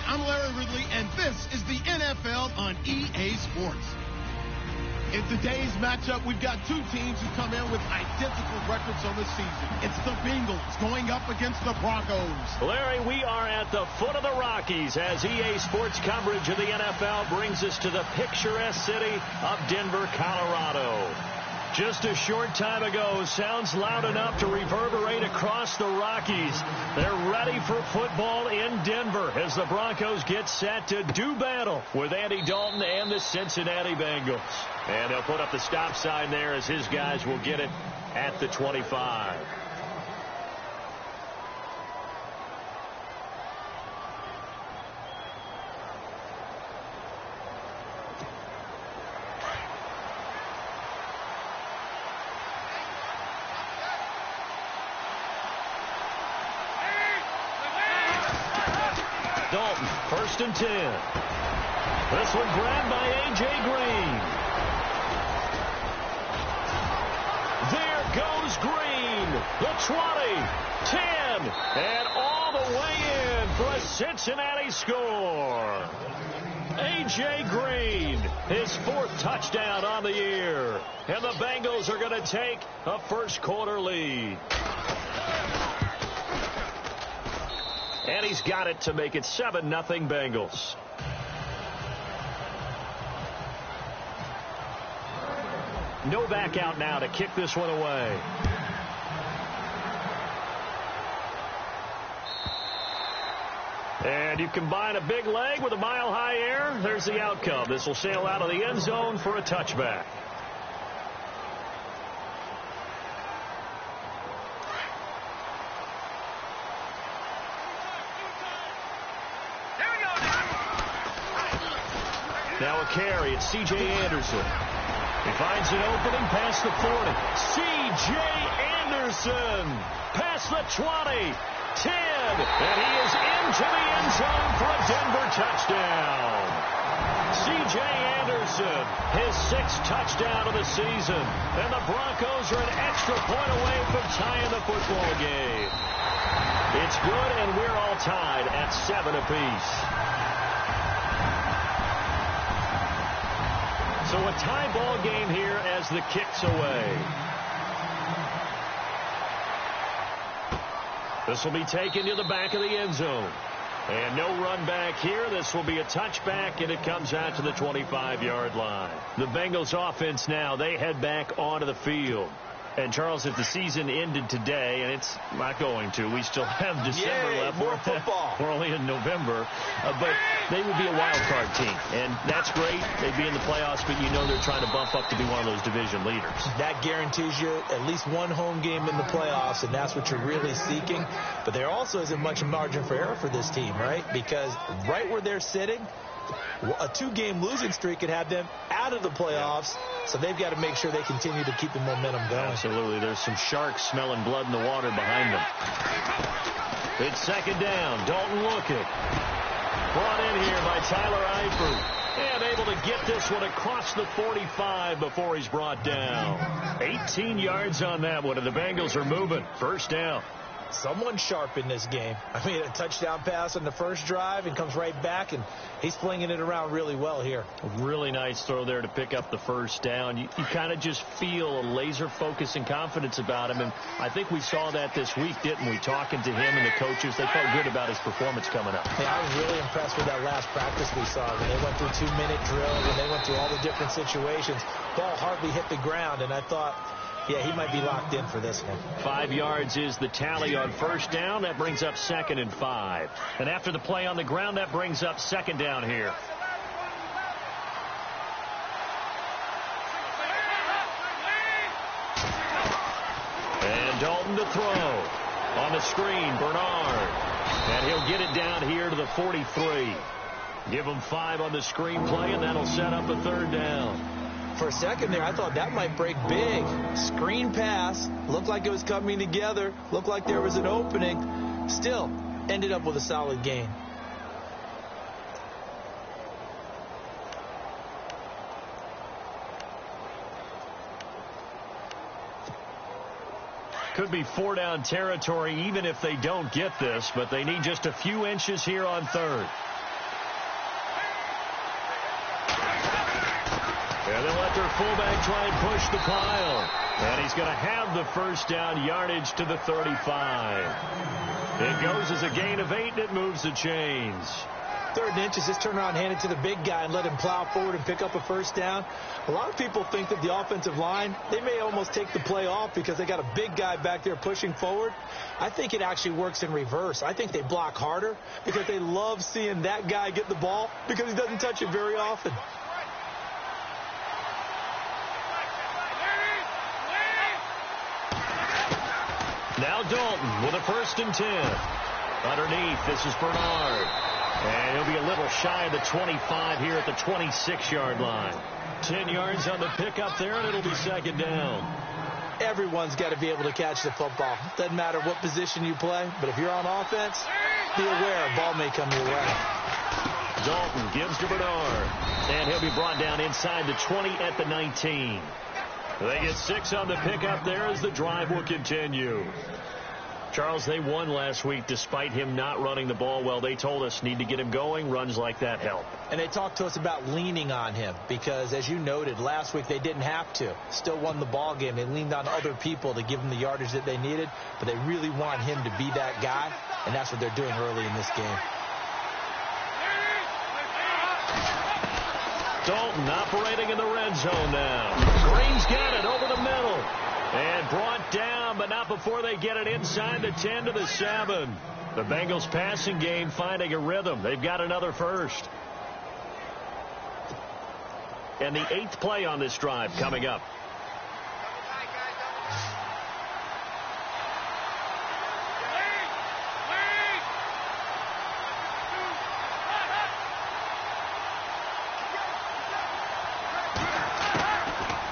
I'm Larry Ridley, and this is the NFL on EA Sports. In today's matchup, we've got two teams who come in with identical records on the season. It's the Bengals going up against the Broncos. Larry, we are at the foot of the Rockies as EA Sports coverage of the NFL brings us to the picturesque city of Denver, Colorado. Just a short time ago, sounds loud enough to reverberate across the Rockies. They're ready for football in Denver as the Broncos get set to do battle with Andy Dalton and the Cincinnati Bengals. And they'll put up the stop sign there as his guys will get it at the 25. Dalton, 1st and 10. This one grabbed by A.J. Green. There goes Green. The 20, 10, and all the way in for a Cincinnati score. A.J. Green, his 4th touchdown on the year. And the Bengals are going to take a first-quarter lead. And he's got it to make it 7-0 Bengals. No back out now to kick this one away. And you combine a big leg with a mile-high air. There's the outcome. This will sail out of the end zone for a touchback. Now a carry. It's C.J. Anderson. He finds an opening past the 40. C.J. Anderson past the 20. 10. And he is into the end zone for a Denver touchdown. C.J. Anderson, his 6th touchdown of the season. And the Broncos are an extra point away from tying the football game. It's good, and we're all tied at 7 apiece. So a tie ball game here as the kick's away. This will be taken to the back of the end zone. And no run back here. This will be a touchback, and it comes out to the 25-yard line. The Bengals offense now, they head back onto the field. And, Charles, if the season ended today, and it's not going to, we still have December left. More football. We're only in November. But they would be a wild card team. And that's great. They'd be in the playoffs, but you know they're trying to bump up to be one of those division leaders. That guarantees you at least one home game in the playoffs, and that's what you're really seeking. But there also isn't much margin for error for this team, right? Because right where they're sitting, a 2-game losing streak could have them out of the playoffs. So they've got to make sure they continue to keep the momentum going. Absolutely. There's some sharks smelling blood in the water behind them. It's 2nd down. Dalton looking. Brought in here by Tyler Eifert. And able to get this one across the 45 before he's brought down. 18 yards on that one, and the Bengals are moving. 1st down. Someone sharp in this game. I mean, a touchdown pass on the first drive and comes right back, and he's flinging it around really well here. A really nice throw there to pick up the 1st down. You kind of just feel a laser focus and confidence about him, and I think we saw that this week, didn't we? Talking to him and the coaches, they felt good about his performance coming up. Yeah, I was really impressed with that last practice we saw. When they went through 2-minute drills, and they went through all the different situations, ball hardly hit the ground, and I thought, yeah, he might be locked in for this one. 5 yards is the tally on 1st down. That brings up 2nd and 5. And after the play on the ground, that brings up 2nd down here. And Dalton to throw. On the screen, Bernard. And he'll get it down here to the 43. Give him 5 on the screen play, and that'll set up a 3rd down. For a second there, I thought that might break big. Screen pass. Looked like it was coming together. Looked like there was an opening. Still, ended up with a solid gain. Could be 4-down territory even if they don't get this, but they need just a few inches here on 3rd. And they'll let their fullback try and push the pile. And he's going to have the first down yardage to the 35. It goes as a gain of 8, and it moves the chains. 3rd and inches, just turn around, hand it to the big guy, and let him plow forward and pick up a first down. A lot of people think that the offensive line, they may almost take the play off because they got a big guy back there pushing forward. I think it actually works in reverse. I think they block harder because they love seeing that guy get the ball because he doesn't touch it very often. Now Dalton with a 1st and 10. Underneath, this is Bernard. And he'll be a little shy of the 25 here at the 26-yard line. 10 yards on the pickup there, and it'll be 2nd down. Everyone's got to be able to catch the football. Doesn't matter what position you play, but if you're on offense, be aware a ball may come your way. Dalton gives to Bernard. And he'll be brought down inside the 20 at the 19. They get 6 on the pickup there as the drive will continue. Charles, they won last week despite him not running the ball well. They told us need to get him going. Runs like that help. And they talked to us about leaning on him because, as you noted, last week they didn't have to. Still won the ball game. They leaned on other people to give them the yardage that they needed, but they really want him to be that guy, and that's what they're doing early in this game. Dalton operating in the red zone now. Green's got it over the middle. And brought down, but not before they get it inside the 10 to the 7. The Bengals passing game finding a rhythm. They've got another first. And the 8th play on this drive coming up.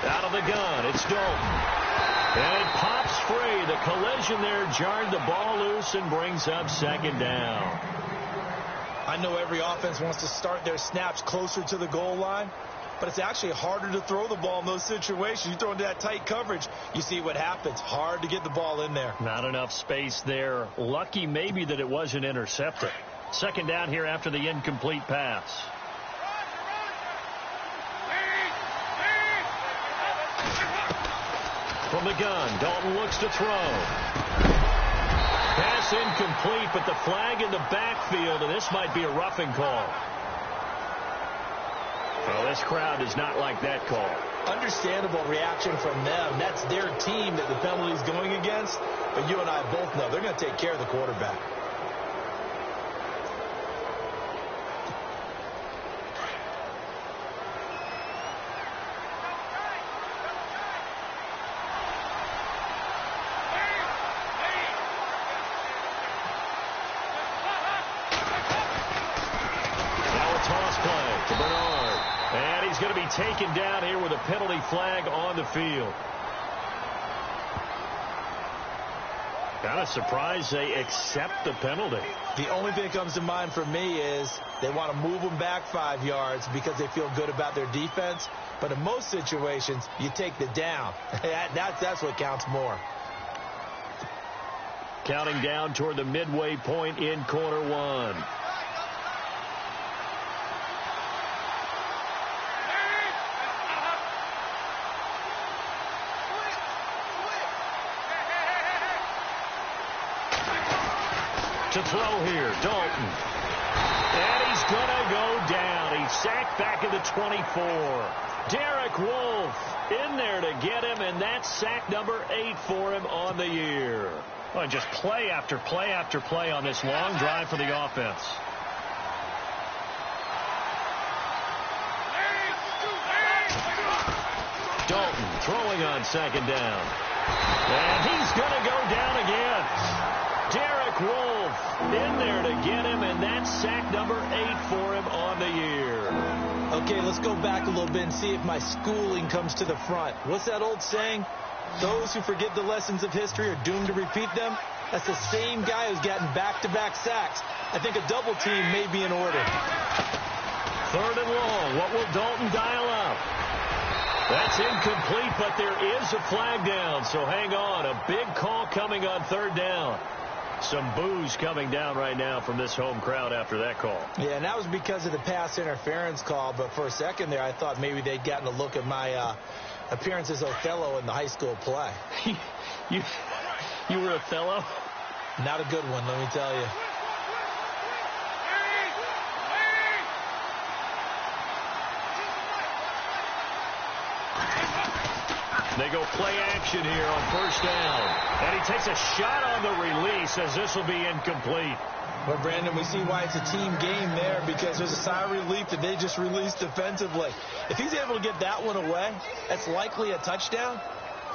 Out of the gun, it's Dalton. And it pops free. The collision there jarred the ball loose and brings up 2nd down. I know every offense wants to start their snaps closer to the goal line, but it's actually harder to throw the ball in those situations. You throw into that tight coverage, you see what happens. Hard to get the ball in there. Not enough space there. Lucky maybe that it wasn't intercepted. 2nd down here after the incomplete pass. From the gun, Dalton looks to throw. Pass incomplete, but the flag in the backfield, and this might be a roughing call. Well, this crowd does not like that call. Understandable reaction from them. That's their team that the penalty is going against, but you and I both know they're going to take care of the quarterback. Taken down here with a penalty flag on the field. Kind of surprised they accept the penalty. The only thing that comes to mind for me is they want to move them back 5 yards because they feel good about their defense. But in most situations, you take the down. That's what counts more. Counting down toward the midway point in quarter 1. To throw here, Dalton. And he's going to go down. He's sacked back at the 24. Derek Wolfe in there to get him, and that's sack number 8 for him on the year. Well, just play after play after play on this long drive for the offense. Dalton throwing on 2nd down. And he's going to go down again. Derek Wolfe in there to get him, and that's sack number 8 for him on the year. Okay, let's go back a little bit and see if my schooling comes to the front. What's that old saying? Those who forget the lessons of history are doomed to repeat them. That's the same guy who's gotten back-to-back sacks. I think a double team may be in order. 3rd and long. What will Dalton dial up? That's incomplete, but there is a flag down, so hang on. A big call coming on 3rd down. Some boos coming down right now from this home crowd after that call. Yeah, and that was because of the pass interference call. But for a second there, I thought maybe they'd gotten a look at my appearance as Othello in the high school play. You were Othello? Not a good one, let me tell you. They go play action here on first down. And he takes a shot on the release as this will be incomplete. Well, Brandon, we see why it's a team game there, because there's a sigh of relief that they just released defensively. If he's able to get that one away, that's likely a touchdown.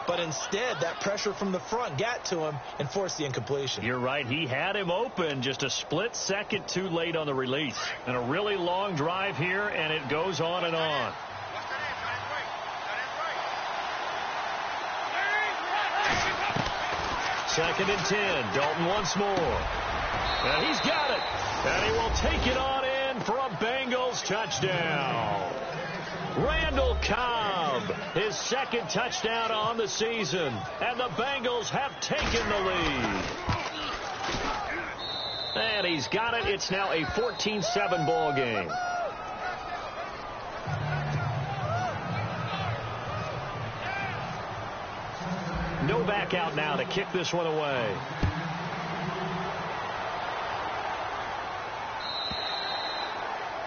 But instead, that pressure from the front got to him and forced the incompletion. You're right. He had him open, just a split second too late on the release. And a really long drive here, and it goes on and on. Second and 10. Dalton once more. And he's got it. And he will take it on in for a Bengals touchdown. Randall Cobb, his second touchdown on the season. And the Bengals have taken the lead. And he's got it. It's now a 14-7 ball game. Novak out now to kick this one away.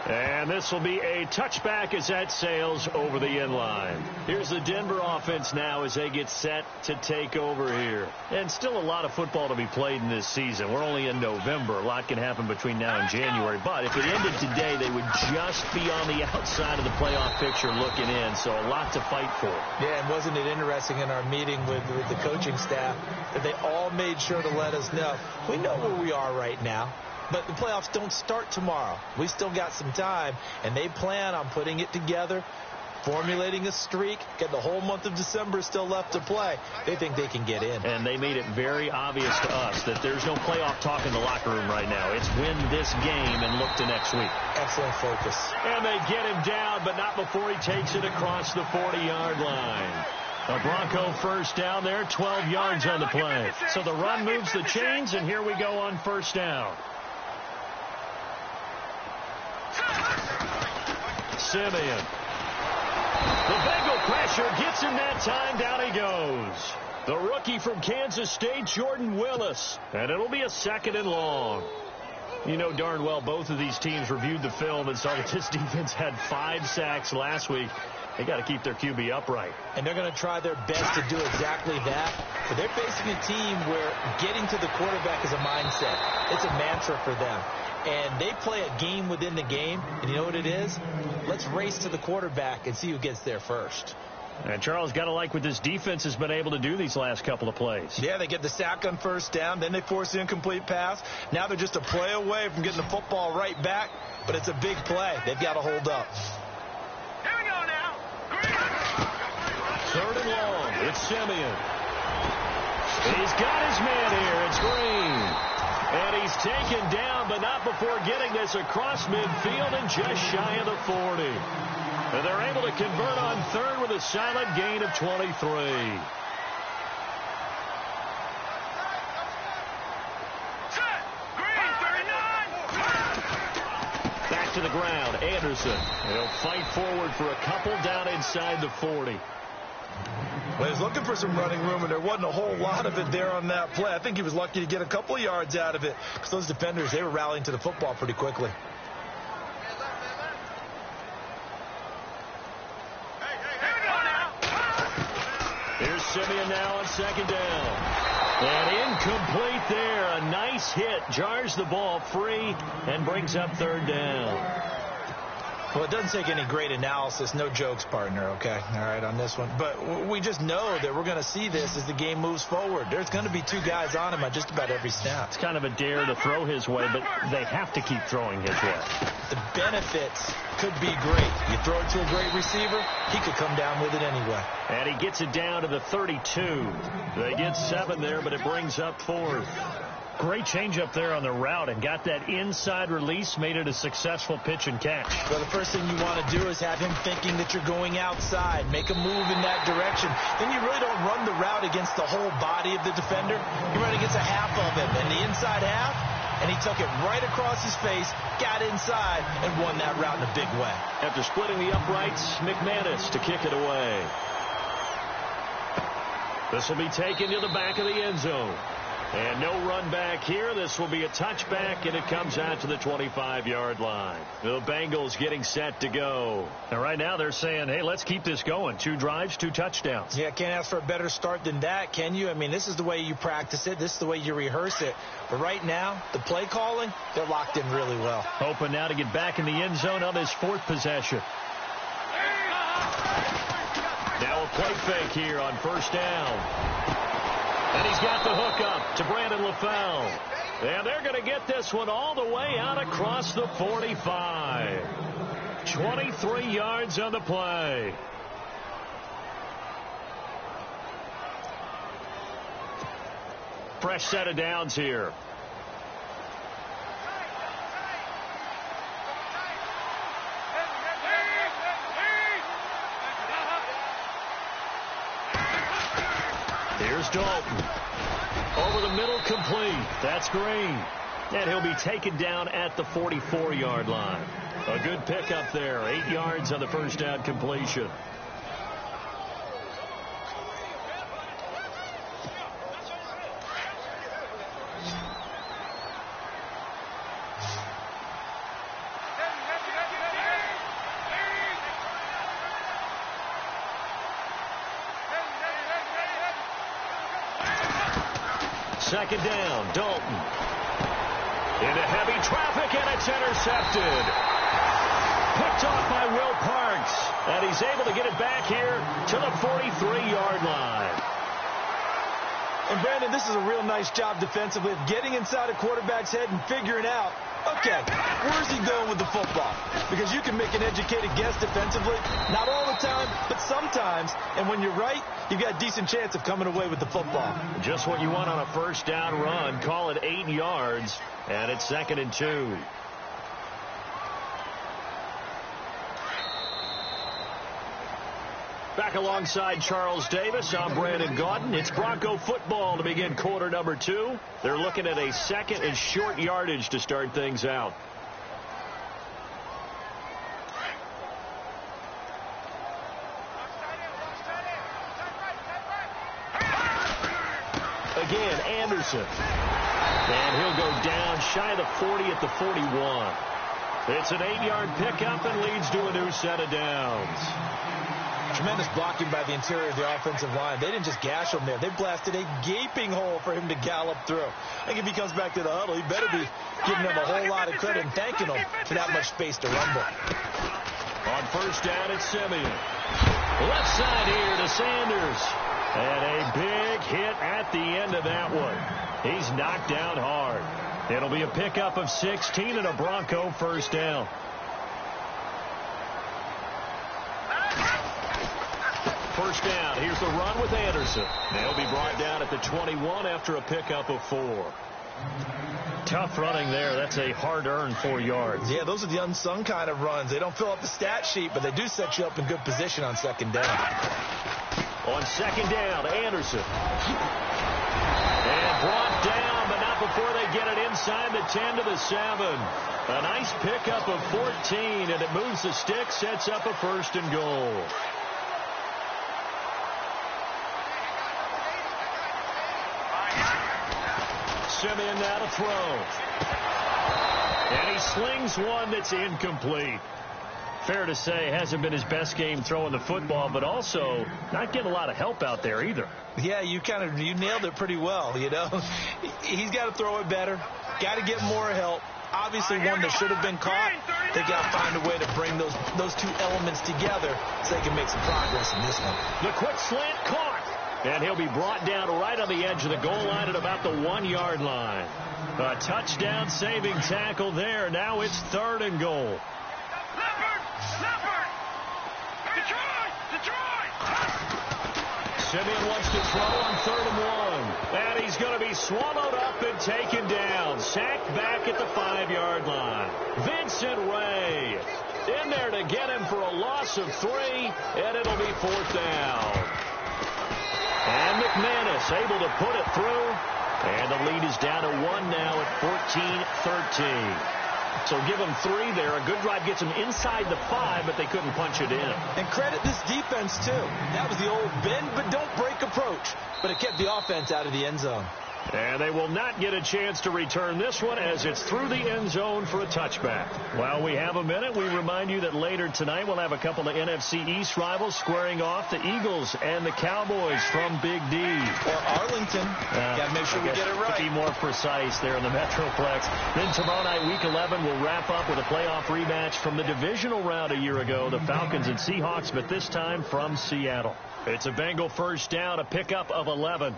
And this will be a touchback as that sails over the end line. Here's the Denver offense now as they get set to take over here. And still a lot of football to be played in this season. We're only in November. A lot can happen between now and January. But if it ended today, they would just be on the outside of the playoff picture looking in. So a lot to fight for. Yeah, and wasn't it interesting in our meeting with the coaching staff that they all made sure to let us know, we know where we are right now. But the playoffs don't start tomorrow. We still got some time, and they plan on putting it together, formulating a streak, get the whole month of December still left to play. They think they can get in. And they made it very obvious to us that there's no playoff talk in the locker room right now. It's win this game and look to next week. Excellent focus. And they get him down, but not before he takes it across the 40-yard line. A Bronco first down there, 12 yards on the play. So the run moves the chains, and here we go on first down. Simeon. The Bengal pressure gets him that time. Down he goes. The rookie from Kansas State, Jordan Willis. And it'll be a second and long. You know darn well both of these teams reviewed the film and saw that this defense had 5 sacks last week. They got to keep their QB upright. And they're going to try their best to do exactly that. But they're facing a team where getting to the quarterback is a mindset. It's a mantra for them. And they play a game within the game. And you know what it is? Let's race to the quarterback and see who gets there first. And Charles, got to like what this defense has been able to do these last couple of plays. Yeah, they get the sack on first down. Then they force the incomplete pass. Now they're just a play away from getting the football right back. But it's a big play. They've got to hold up. Here we go now. Third and long. It's Simeon. He's got his man here. It's Green. And he's taken down, but not before getting this across midfield and just shy of the 40. And they're able to convert on third with a solid gain of 23. Back to the ground, Anderson. He'll fight forward for a couple down inside the 40. Well, he was looking for some running room, and there wasn't a whole lot of it there on that play. I think he was lucky to get a couple of yards out of it because those defenders, they were rallying to the football pretty quickly. Here's Simeon now on second down. And incomplete there. A nice hit. Jars the ball free and brings up third down. Well, it doesn't take any great analysis. No jokes, partner, okay? All right, on this one. But we just know that we're going to see this as the game moves forward. There's going to be 2 guys on him on just about every snap. It's kind of a dare to throw his way, but they have to keep throwing his way. The benefits could be great. You throw it to a great receiver, he could come down with it anyway. And he gets it down to the 32. They get 7 there, but it brings up 4th. Great change up there on the route and got that inside release, made it a successful pitch and catch. Well, the first thing you want to do is have him thinking that you're going outside, make a move in that direction. Then you really don't run the route against the whole body of the defender. You run against a half of him, and the inside half, and he took it right across his face, got inside, and won that route in a big way. After splitting the uprights, McManus to kick it away. This will be taken to the back of the end zone. And no run back here. This will be a touchback, and it comes out to the 25-yard line. The Bengals getting set to go. And right now they're saying, hey, let's keep this going. 2 drives, 2 touchdowns. Yeah, can't ask for a better start than that, can you? I mean, this is the way you practice it. This is the way you rehearse it. But right now, the play calling, they're locked in really well. Hoping now to get back in the end zone on his 4th possession. Now a play fake here on first down. And he's got the hook up to Brandon LaFell. And they're going to get this one all the way out across the 45. 23 yards on the play. Fresh set of downs here. Here's Dalton. Over the middle, complete. That's Green. And he'll be taken down at the 44-yard line. A good pickup there. 8 yards on the first down completion. Second down, Dalton. Into heavy traffic, and it's intercepted. Picked off by Will Parks, and he's able to get it back here to the 43-yard line. And, Brandon, this is a real nice job defensively of getting inside a quarterback's head and figuring out, okay, where's he going with the football? Because you can make an educated guess defensively, not all the time, but sometimes. And when you're right, you've got a decent chance of coming away with the football. Just what you want on a first down run. Call it 8 yards, and it's 2nd and 2. Back alongside Charles Davis, I'm Brandon Gaudin. It's Bronco football to begin quarter number 2. They're looking at a 2nd and short yardage to start things out. Again, Anderson. And he'll go down shy of the 40 at the 41. It's an 8-yard pickup and leads to a new set of downs. Tremendous blocking by the interior of the offensive line. They didn't just gash him there. They blasted a gaping hole for him to gallop through. I think if he comes back to the huddle, he better be giving them a whole lot of credit and thanking them for that much space to rumble. On first down, it's Simeon. Left side here to Sanders. And a big hit at the end of that one. He's knocked down hard. It'll be a pickup of 16 and a Bronco first down. First down. Here's the run with Anderson. They'll be brought down at the 21 after a pickup of 4. Tough running there. That's a hard-earned 4 yards. Yeah, those are the unsung kind of runs. They don't fill up the stat sheet, but they do set you up in good position on second down. On second down, Anderson. And brought down, but not before they get it inside the 10 to the 7. A nice pickup of 14, and it moves the stick, sets up a 1st and goal. Simeon now to throw. And he slings one that's incomplete. Fair to say, hasn't been his best game throwing the football, but also not getting a lot of help out there either. Yeah, you nailed it pretty well, you know. He's got to throw it better. Got to get more help. Obviously one that should have been caught. They got to find a way to bring those two elements together so they can make some progress in this one. The quick slant caught. And he'll be brought down right on the edge of the goal line at about the 1-yard line. A touchdown saving tackle there. Now it's 3rd and goal. Simeon wants to throw on 3rd and 1. And he's going to be swallowed up and taken down. Sacked back at the 5-yard line. Vincent Ray in there to get him for a loss of 3, and it'll be 4th down. And McManus able to put it through, and the lead is down to 1 now at 14-13. So give them 3 there. A good drive gets them inside the 5, but they couldn't punch it in. And credit this defense, too. That was the old bend but don't break approach, but it kept the offense out of the end zone. And they will not get a chance to return this one as it's through the end zone for a touchback. While we have a minute, we remind you that later tonight we'll have a couple of NFC East rivals squaring off, the Eagles and the Cowboys from Big D. Or Arlington. Got to make sure we get it right. To be more precise there in the Metroplex. Then tomorrow night, Week 11, will wrap up with a playoff rematch from the divisional round a year ago, the Falcons and Seahawks, but this time from Seattle. It's a Bengal first down, a pickup of 11.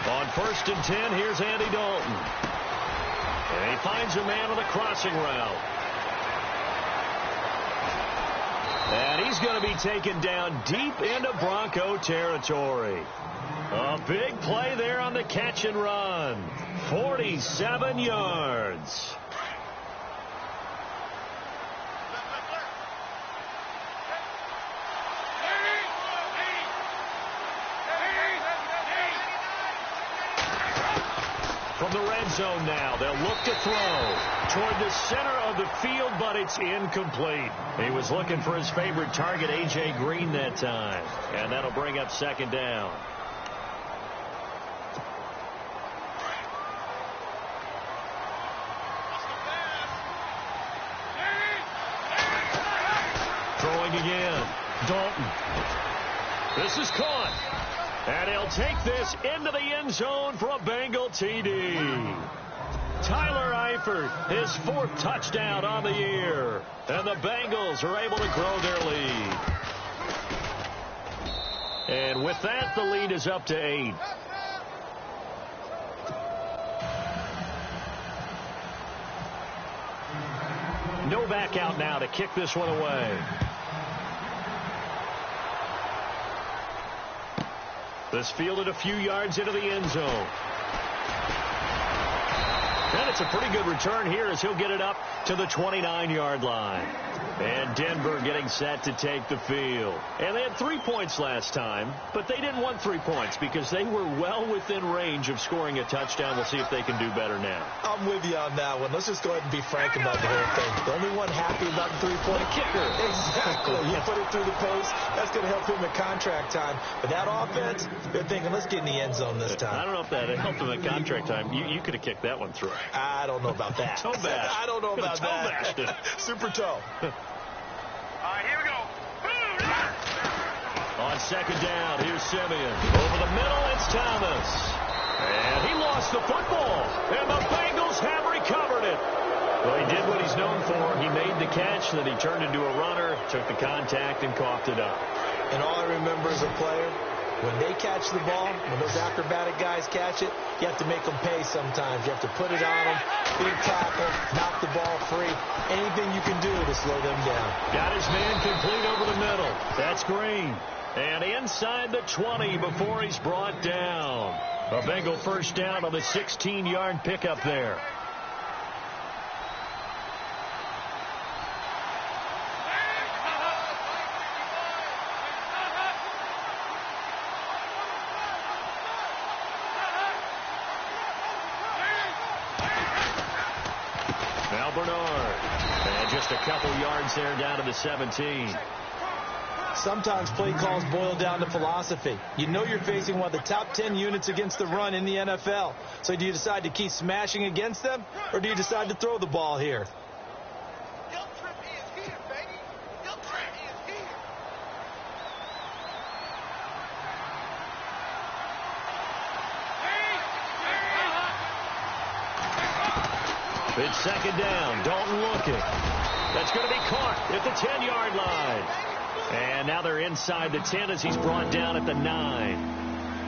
On 1st and 10, here's Andy Dalton. And he finds a man on the crossing route. And he's going to be taken down deep into Bronco territory. A big play there on the catch and run. 47 yards. From the red zone now, they'll look to throw toward the center of the field, but it's incomplete. He was looking for his favorite target, A.J. Green, that time. And that'll bring up 2nd down. Throwing again. Dalton. This is caught. And he'll take this into the end zone for a Bengal TD. Tyler Eifert, his 4th touchdown on the year. And the Bengals are able to grow their lead. And with that, the lead is up to 8. Novak out now to kick this one away. This fielded a few yards into the end zone. And it's a pretty good return here as he'll get it up to the 29-yard line. And Denver getting set to take the field. And they had 3 points last time, but they didn't want 3 points because they were well within range of scoring a touchdown. We'll see if they can do better now. I'm with you on that one. Let's just go ahead and be frank about the whole thing. The only one happy about the 3-point kicker. Exactly. You put it through the post. That's going to help him at contract time. But that offense, they're thinking, let's get in the end zone this time. I don't know if that helped him at contract time. You could have kicked that one through. I don't know about that. Toe bash. I don't know about that. Toe Super toe. Here we go. On 2nd down, here's Simeon. Over the middle, it's Thomas. And he lost the football. And the Bengals have recovered it. Well, he did what he's known for. He made the catch, then he turned into a runner, took the contact, and coughed it up. And all I remember as a player, when they catch the ball, when those acrobatic guys catch it, you have to make them pay sometimes. You have to put it on them, big tackle, knock the ball free. Anything you can do to slow them down. Got his man complete over the middle. That's Green. And inside the 20 before he's brought down. A Bengal first down on the 16-yard pickup there. Now Bernard. And just a couple yards there down to the 17. Sometimes play calls boil down to philosophy. You know you're facing one of the top 10 units against the run in the NFL. So do you decide to keep smashing against them, or do you decide to throw the ball here? It's 2nd down. Dalton looking. That's going to be caught at the 10-yard line. And now they're inside the 10 as he's brought down at the 9.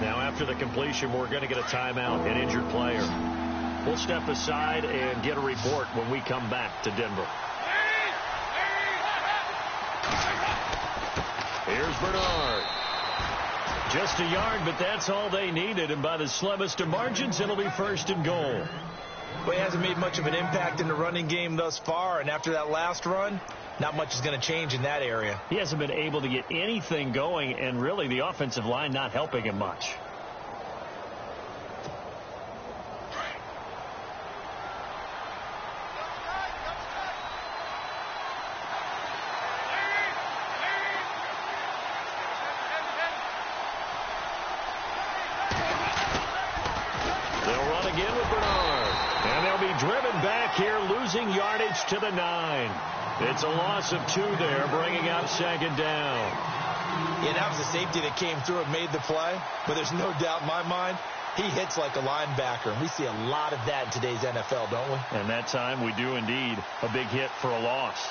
Now after the completion, we're going to get a timeout, an injured player. We'll step aside and get a report when we come back to Denver. Here's Bernard. Just a yard, but that's all they needed. And by the slimmest of margins, it'll be first and goal. Well, he hasn't made much of an impact in the running game thus far. And after that last run, not much is going to change in that area. He hasn't been able to get anything going, and really the offensive line not helping him much. Driven back here, losing yardage to the 9. It's a loss of 2 there, bringing up second down. Yeah, that was a safety that came through and made the play, but there's no doubt in my mind he hits like a linebacker, and we see a lot of that in today's NFL, don't we? And that time we do indeed. A big hit for a loss.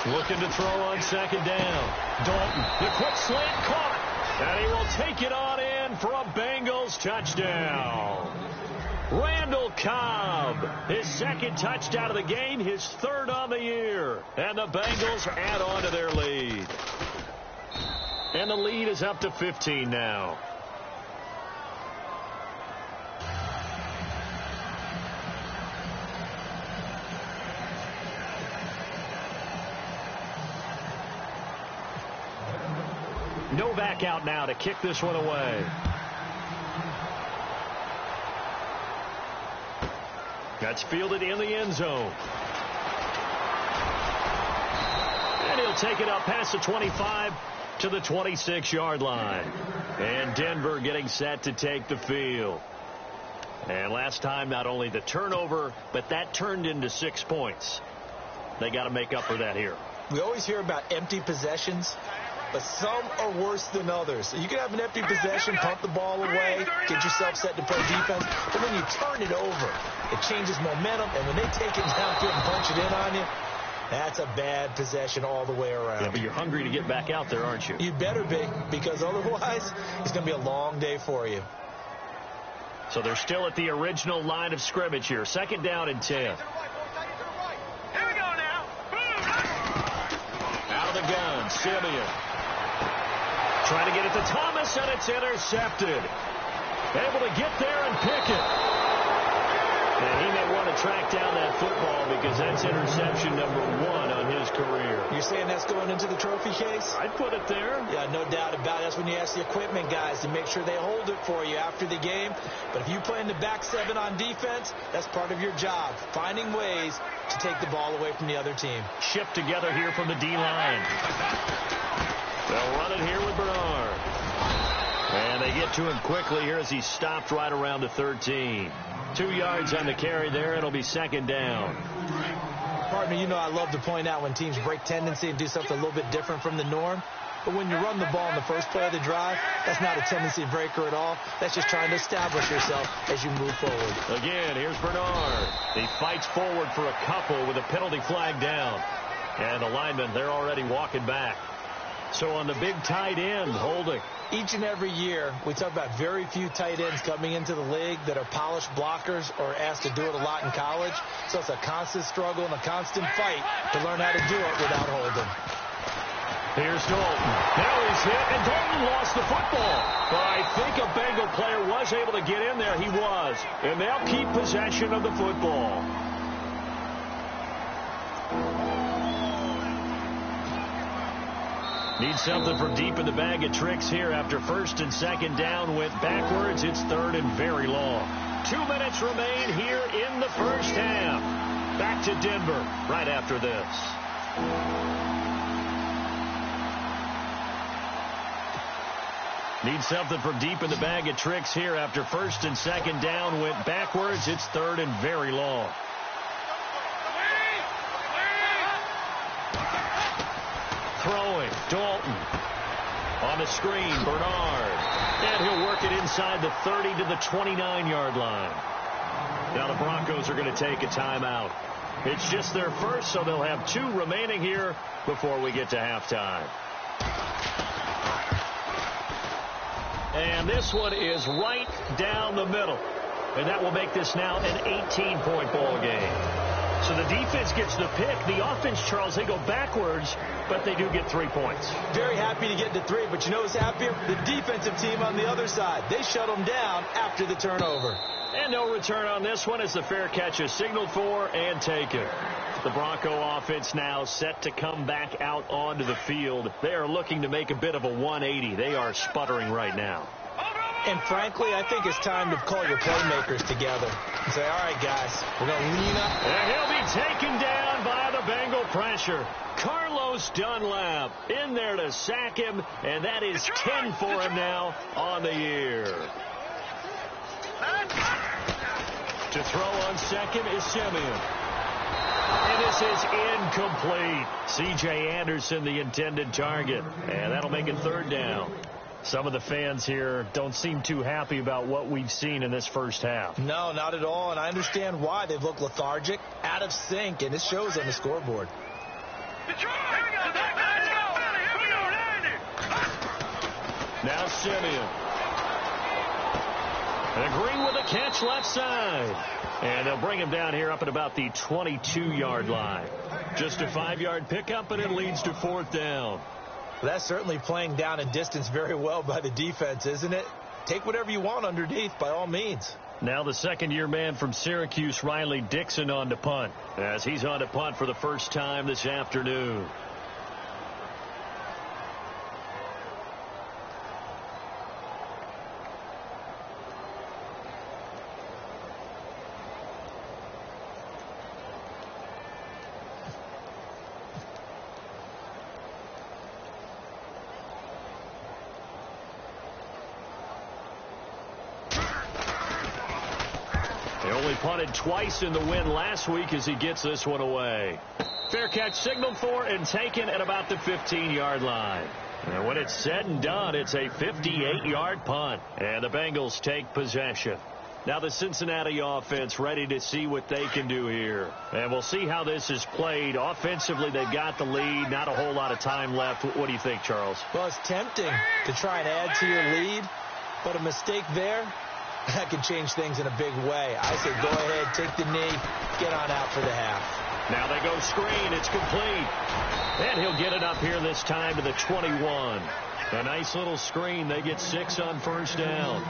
Looking to throw on second down. Dalton, the quick slant caught. And he will take it on in for a Bengals touchdown. Randall Cobb, his second touchdown of the game, his third on the year. And the Bengals add on to their lead. And the lead is up to 15 now. Novak out now to kick this one away. That's fielded in the end zone. And he'll take it up past the 25 to the 26-yard line. And Denver getting set to take the field. And last time, not only the turnover, but that turned into 6 points. They got to make up for that here. We always hear about empty possessions, but some are worse than others. You can have an empty possession, pump the ball away, get yourself set to play defense, but when you turn it over, it changes momentum, and when they take it downfield and punch it in on you, that's a bad possession all the way around. Yeah, but you're hungry to get back out there, aren't you? You better be, because otherwise it's going to be a long day for you. So they're still at the original line of scrimmage here. Second down and 10. Here we go now. Out of the gun, Simeon. Trying to get it to Thomas, and it's intercepted. Able to get there and pick it. And he may want to track down that football because that's interception number 1 on his career. You're saying that's going into the trophy case? I'd put it there. Yeah, no doubt about it. That's when you ask the equipment guys to make sure they hold it for you after the game. But if you play in the back 7 on defense, that's part of your job, finding ways to take the ball away from the other team. Shipped together here from the D-line. They'll run it here with Bernard. And they get to him quickly here as he's stopped right around the 13. 2 yards on the carry there. It'll be second down. Partner, you know I love to point out when teams break tendency and do something a little bit different from the norm. But when you run the ball in the first play of the drive, that's not a tendency breaker at all. That's just trying to establish yourself as you move forward. Again, here's Bernard. He fights forward for a couple with a penalty flag down. And the linemen, they're already walking back. So on the big tight end, holding. Each and every year, we talk about very few tight ends coming into the league that are polished blockers or asked to do it a lot in college. So it's a constant struggle and a constant fight to learn how to do it without holding. Here's Dalton. Now he's hit, and Dalton lost the football. But I think a Bengal player was able to get in there. He was. And they'll keep possession of the football. Need something from deep in the bag of tricks here after first and second down went backwards. It's third and very long. 2 minutes remain here in the first half. Back to Denver right after this. Need something from deep in the bag of tricks here after first and second down went backwards. It's third and very long. Dalton. On the screen, Bernard. And he'll work it inside the 30 to the 29-yard line. Now the Broncos are going to take a timeout. It's just their first, so they'll have 2 remaining here before we get to halftime. And this one is right down the middle. And that will make this now an 18-point ball game. So the defense gets the pick. The offense, Charles, they go backwards, but they do get 3 points. Very happy to get to 3, but you know who's happier? The defensive team on the other side. They shut them down after the turnover. And no return on this one as the fair catch is signaled for and taken. The Bronco offense now set to come back out onto the field. They are looking to make a bit of a 180. They are sputtering right now. And frankly, I think it's time to call your playmakers together and say, all right, guys, we're going to lean up. And he'll be taken down by the Bengal pressure. Carlos Dunlap in there to sack him, and that is 10 for him now on the year. To throw on second is Simeon. And this is incomplete. C.J. Anderson, the intended target. And that'll make it 3rd down. Some of the fans here don't seem too happy about what we've seen in this first half. No, not at all, and I understand why. They've looked lethargic, out of sync, and it shows on the scoreboard. Now Simeon. And Green with a catch left side. And they'll bring him down here up at about the 22-yard line. Just a 5-yard pickup, and it leads to 4th down. That's certainly playing down and distance very well by the defense, isn't it? Take whatever you want underneath, by all means. Now the second-year man from Syracuse, Riley Dixon, on to punt, as he's on to punt for the first time this afternoon. Punted twice in the win last week as he gets this one away. Fair catch signaled for and taken at about the 15-yard line. And when it's said and done, it's a 58-yard punt. And the Bengals take possession. Now the Cincinnati offense ready to see what they can do here. And we'll see how this is played. Offensively, they've got the lead. Not a whole lot of time left. What do you think, Charles? Well, it's tempting to try and add to your lead, but a mistake there, that can change things in a big way. I say go ahead, take the knee, get on out for the half. Now they go screen. It's complete. And he'll get it up here this time to the 21. A nice little screen. They get 6 on 1st down.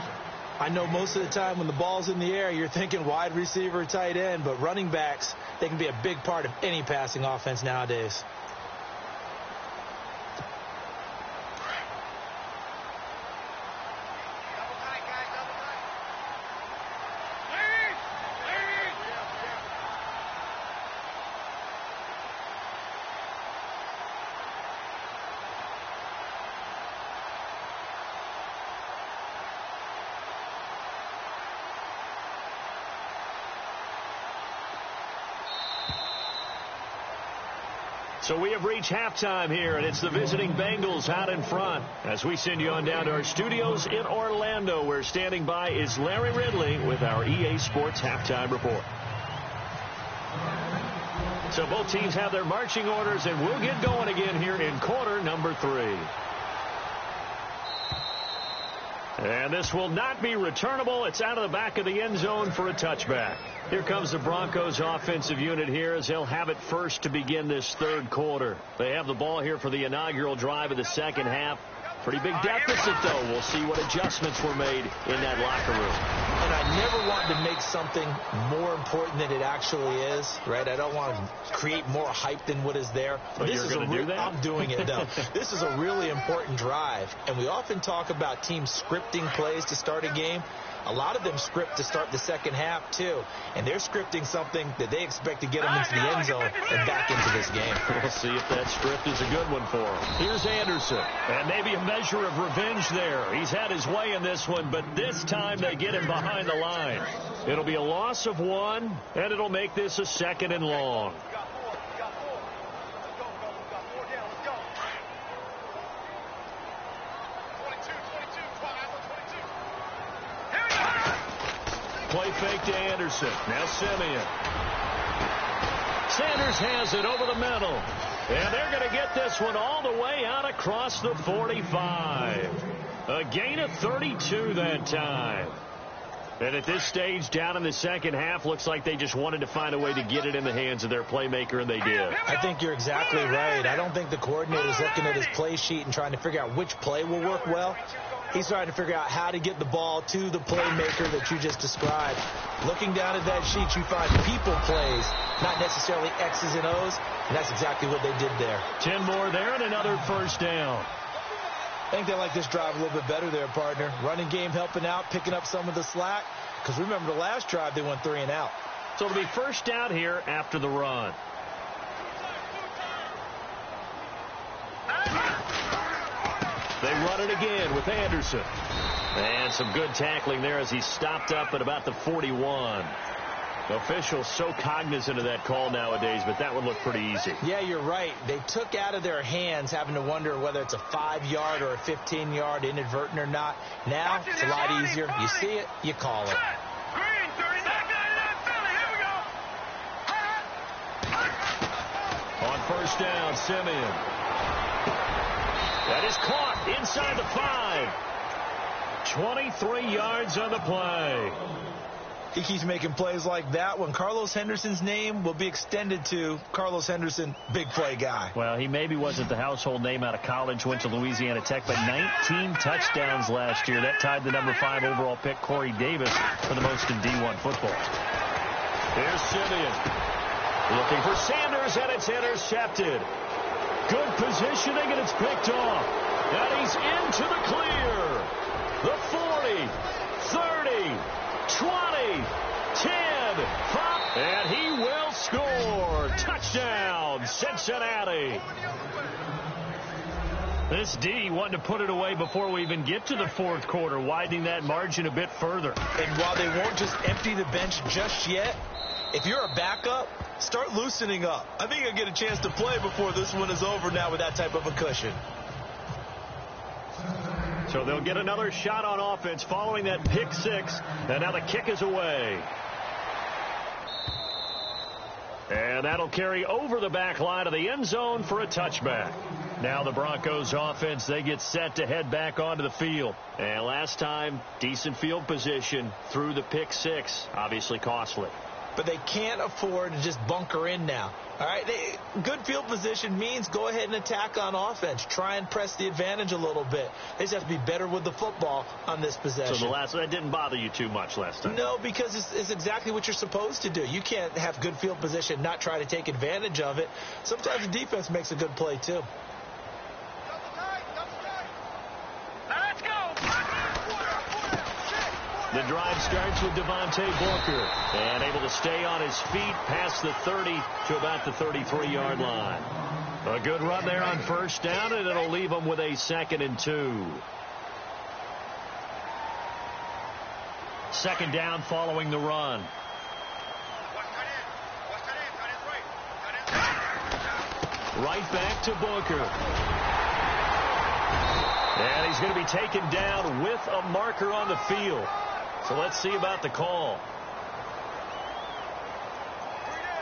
I know most of the time when the ball's in the air, you're thinking wide receiver, tight end, but running backs, they can be a big part of any passing offense nowadays. So we have reached halftime here, and it's the visiting Bengals out in front. As we send you on down to our studios in Orlando, where standing by is Larry Ridley with our EA Sports Halftime Report. So both teams have their marching orders, and we'll get going again here in quarter number 3. And this will not be returnable. It's out of the back of the end zone for a touchback. Here comes the Broncos offensive unit here as they'll have it first to begin this 3rd quarter. They have the ball here for the inaugural drive of the second half. Pretty big deficit, though. We'll see what adjustments were made in that locker room. And I never want to make something more important than it actually is, right? I don't want to create more hype than what is there. But you're going to do that? I'm doing it, though. This is a really important drive, and we often talk about teams scripting plays to start a game. A lot of them script to start the second half, too. And they're scripting something that they expect to get them into the end zone and back into this game. We'll see if that script is a good one for them. Here's Anderson. And maybe a measure of revenge there. He's had his way in this one, but this time they get him behind the line. It'll be a loss of 1, and it'll make this a 2nd and long. play fake to Anderson. Now Simeon. Sanders has it over the middle. And they're going to get this one all the way out across the 45. A gain of 32 that time. And at this stage, down in the second half, looks like they just wanted to find a way to get it in the hands of their playmaker, and they did. I think you're exactly right. I don't think the coordinator's looking at his play sheet and trying to figure out which play will work well. He's trying to figure out how to get the ball to the playmaker that you just described. Looking down at that sheet, you find people plays, not necessarily X's and O's, and that's exactly what they did there. 10 more there and another first down. I think they like this drive a little bit better there, partner. Running game helping out, picking up some of the slack. Because remember, the last drive, they went 3 and out. So it'll be first down here after the run. They run it again with Anderson. And some good tackling there as he stopped up at about the 41. The officials so cognizant of that call nowadays, but that would look pretty easy. Yeah, you're right. They took out of their hands having to wonder whether it's a 5-yard or a 15-yard inadvertent or not. Now, it's a lot easier. You see it, you call it. On first down, Simeon. That is caught inside the 5. 23 yards on the play. He keeps making plays like that when Carlos Henderson's name will be extended to Carlos Henderson, big play guy. Well, he maybe wasn't the household name out of college, went to Louisiana Tech, but 19 touchdowns last year. That tied the number 5 overall pick, Corey Davis, for the most in D1 football. Here's Simeon. Looking for Sanders, and it's intercepted. Good positioning, and it's picked off. And he's into the clear. The 40, 30, 20, 10, 5, and he will score. Touchdown, Cincinnati. This D wanted to put it away before we even get to the fourth quarter, widening that margin a bit further. And while they won't just empty the bench just yet, if you're a backup, start loosening up. I think you'll get a chance to play before this one is over now with that type of a cushion. So they'll get another shot on offense following that pick 6. And now the kick is away. And that'll carry over the back line of the end zone for a touchback. Now the Broncos offense, they get set to head back onto the field. And last time, decent field position through the pick 6. Obviously costly. But they can't afford to just bunker in now. All right, good field position means go ahead and attack on offense. Try and press the advantage a little bit. They just have to be better with the football on this possession. So that didn't bother you too much last time? No, because it's exactly what you're supposed to do. You can't have good field position, not try to take advantage of it. Sometimes the defense makes a good play, too. The drive starts with Devontae Booker, and able to stay on his feet past the 30 to about the 33-yard line. A good run there on first down, and it'll leave them with a 2nd and 2. Second down following the run. Right back to Booker. And he's going to be taken down with a marker on the field. So let's see about the call.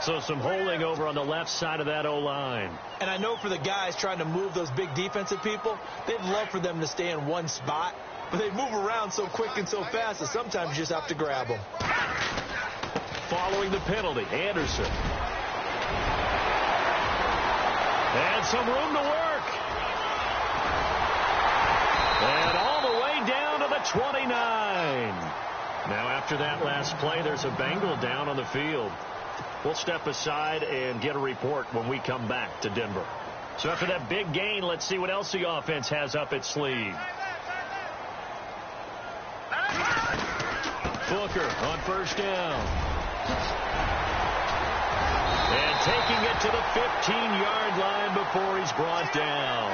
So some holding over on the left side of that O-line. And I know for the guys trying to move those big defensive people, they'd love for them to stay in one spot. But they move around so quick and so fast that sometimes you just have to grab them. Following the penalty, Anderson. And some room to work. And all the way down to the 29. Now after that last play, there's a Bengal down on the field. We'll step aside and get a report when we come back to Denver. So after that big gain, let's see what else the offense has up its sleeve. Booker on first down. And taking it to the 15-yard line before he's brought down.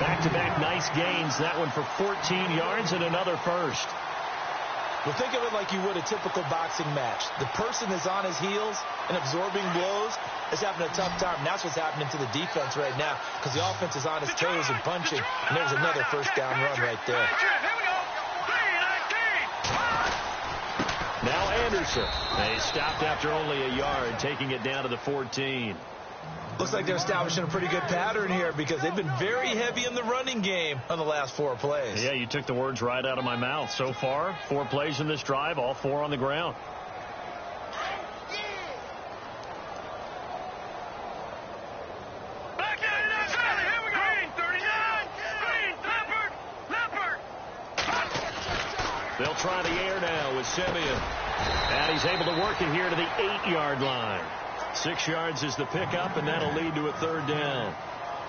Back-to-back nice gains. That one for 14 yards and another first. Well, think of it like you would a typical boxing match. The person is on his heels and absorbing blows is having a tough time. And that's what's happening to the defense right now because the offense is on his toes and punching. And there's another first down run right there. Now Anderson. They stopped after only a yard, taking it down to the 14. Looks like they're establishing a pretty good pattern here because they've been very heavy in the running game on the last 4 plays. Yeah, you took the words right out of my mouth. So far, 4 plays in this drive, all 4 on the ground. They'll try the air now with Simeon. And he's able to work it here to the 8-yard line. 6 yards is the pickup, and that'll lead to a 3rd down.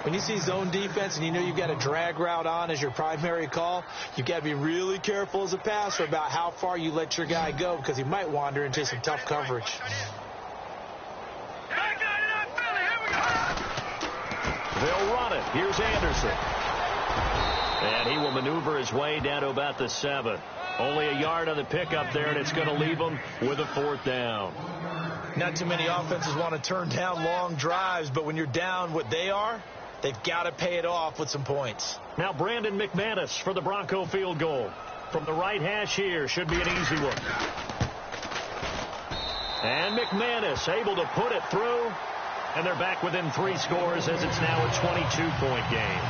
When you see zone defense and you know you've got a drag route on as your primary call, you've got to be really careful as a passer about how far you let your guy go because he might wander into some tough coverage. They'll run it. Here's Anderson. And he will maneuver his way down to about the 7. Only a yard on the pickup there, and it's going to leave him with a 4th down. Not too many offenses want to turn down long drives, but when you're down what they are, they've got to pay it off with some points. Now Brandon McManus for the Bronco field goal. From the right hash here, should be an easy one. And McManus able to put it through, and they're back within 3 scores as it's now a 22-point game.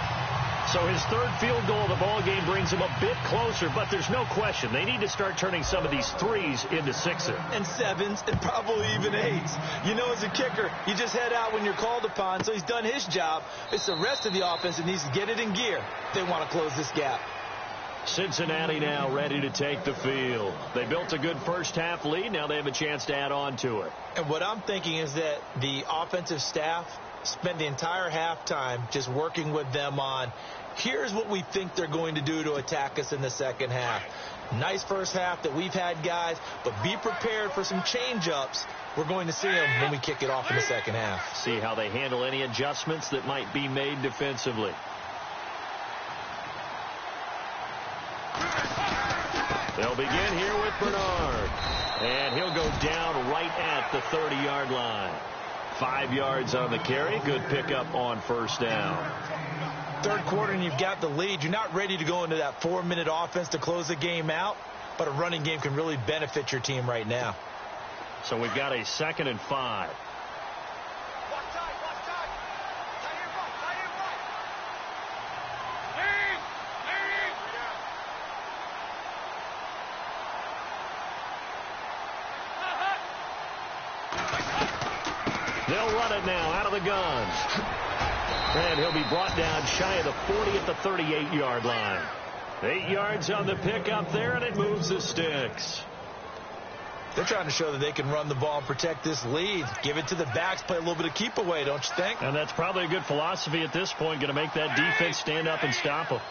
So his 3rd field goal of the ball game brings him a bit closer, but there's no question they need to start turning some of these 3s into 6s. And 7s and probably even 8s. You know, as a kicker, you just head out when you're called upon, so he's done his job. It's the rest of the offense that needs to get it in gear if they want to close this gap. Cincinnati now ready to take the field. They built a good first-half lead. Now they have a chance to add on to it. And what I'm thinking is that the offensive staff spend the entire halftime just working with them on, here's what we think they're going to do to attack us in the second half. Nice first half that we've had, guys, but be prepared for some change-ups. We're going to see them when we kick it off in the second half. See how they handle any adjustments that might be made defensively. They'll begin here with Bernard. And he'll go down right at the 30-yard line. 5 yards on the carry. Good pickup on 1st down. 3rd quarter and you've got the lead. You're not ready to go into that 4-minute offense to close the game out, but a running game can really benefit your team right now. So we've got a 2nd and 5. They'll run it now out of the gun. And he'll be brought down shy of the 40 at the 38-yard line. 8 yards on the pickup there, and it moves the sticks. They're trying to show that they can run the ball and protect this lead. Give it to the backs, play a little bit of keep away, don't you think? And that's probably a good philosophy at this point, going to make that defense stand up and stop them.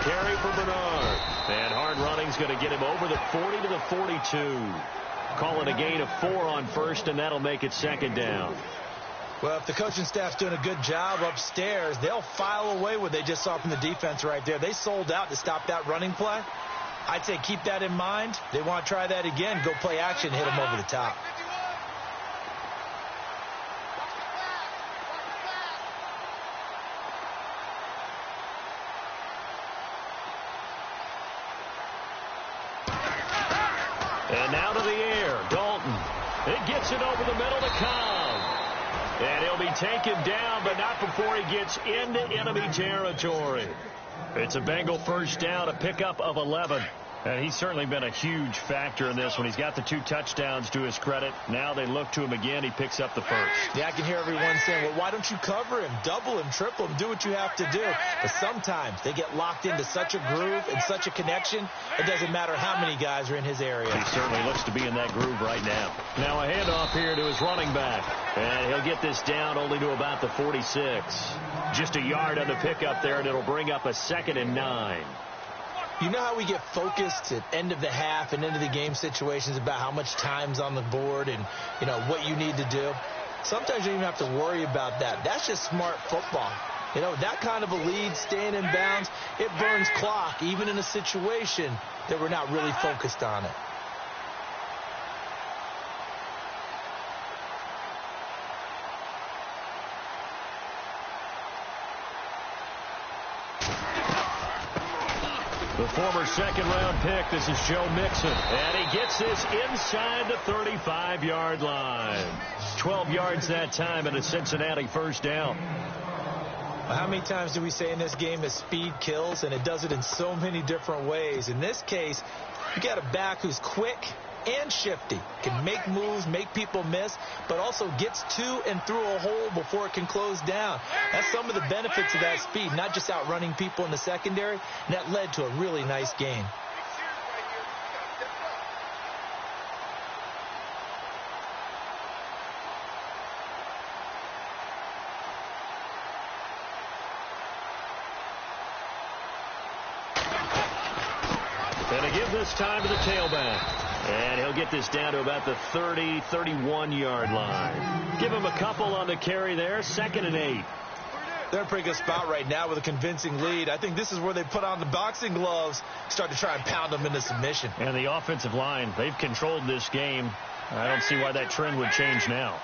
Carry for Bernard. And hard running's going to get him over the 40 to the 42. Call it a gain of 4 on 1st, and that'll make it 2nd down. Well, if the coaching staff's doing a good job upstairs, they'll file away what they just saw from the defense right there. They sold out to stop that running play. I'd say keep that in mind. They want to try that again. Go play action, hit them over the top. And now to the air. Dalton. It gets it over the middle to Cobb. And he'll be taken down, but not before he gets into enemy territory. It's a Bengal 1st down, a pickup of 11. And he's certainly been a huge factor in this one. He's got the 2 touchdowns to his credit. Now they look to him again. He picks up the 1st. Yeah, I can hear everyone saying, well, why don't you cover him, double him, triple him, do what you have to do. But sometimes they get locked into such a groove and such a connection, it doesn't matter how many guys are in his area. He certainly looks to be in that groove right now. Now a handoff here to his running back. And he'll get this down only to about the 46. Just a yard on the pickup there, and it'll bring up a 2nd and 9. You know how we get focused at end of the half and into the game situations about how much time's on the board and, you know, what you need to do? Sometimes you don't even have to worry about that. That's just smart football. You know, that kind of a lead, staying in bounds, it burns clock, even in a situation that we're not really focused on it. The former second-round pick, this is Joe Mixon. And he gets this inside the 35-yard line. 12 yards that time and a Cincinnati first down. How many times do we say in this game that speed kills? And it does it in so many different ways. In this case, you got a back who's quick and shifty, can make moves, make people miss, but also gets to and through a hole before it can close down. That's some of the benefits of that speed, not just outrunning people in the secondary, and that led to a really nice game. And to give this time to the tailback. And he'll get this down to about the 30, 31-yard line. Give him a couple on the carry there. 2nd and 8. They're in a pretty good spot right now with a convincing lead. I think this is where they put on the boxing gloves, start to try and pound them into submission. And the offensive line, they've controlled this game. I don't see why that trend would change now.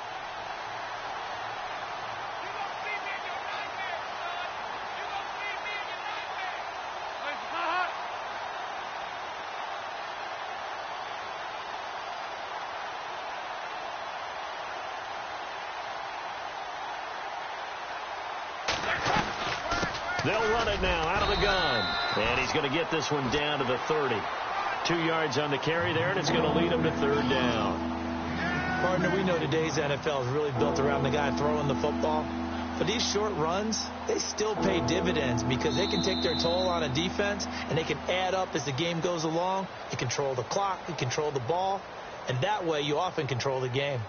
They'll run it now out of the gun. And he's going to get this one down to the 30. 2 yards on the carry there, and it's going to lead him to 3rd down. Partner, we know today's NFL is really built around the guy throwing the football. But these short runs, they still pay dividends because they can take their toll on a defense, and they can add up as the game goes along. They control the clock, they control the ball, and that way you often control the game.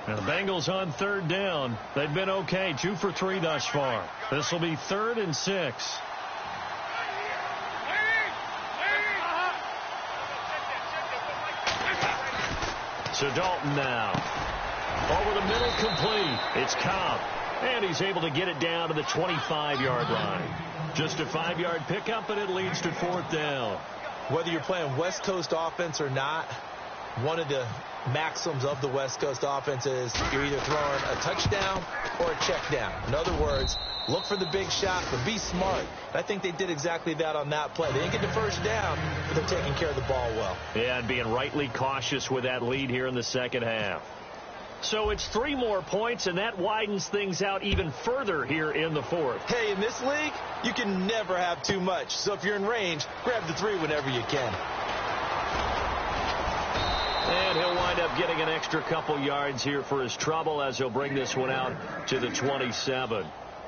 And the Bengals on 3rd down. They've been okay, 2 for 3 thus far. This will be 3rd and 6. So Dalton now. Over the middle, complete. It's Cobb. And he's able to get it down to the 25-yard line. Just a 5-yard pickup, and it leads to 4th down. Whether you're playing West Coast offense or not, one of the maxims of the West Coast offense is you're either throwing a touchdown or a check down. In other words, look for the big shot, but be smart. And I think they did exactly that on that play. They didn't get the first down, but they're taking care of the ball well. Yeah, and being rightly cautious with that lead here in the second half. So it's 3 more points, and that widens things out even further here in the 4th. Hey, in this league, you can never have too much. So if you're in range, grab the 3 whenever you can. And he'll wind up getting an extra couple yards here for his trouble as he'll bring this one out to the 27.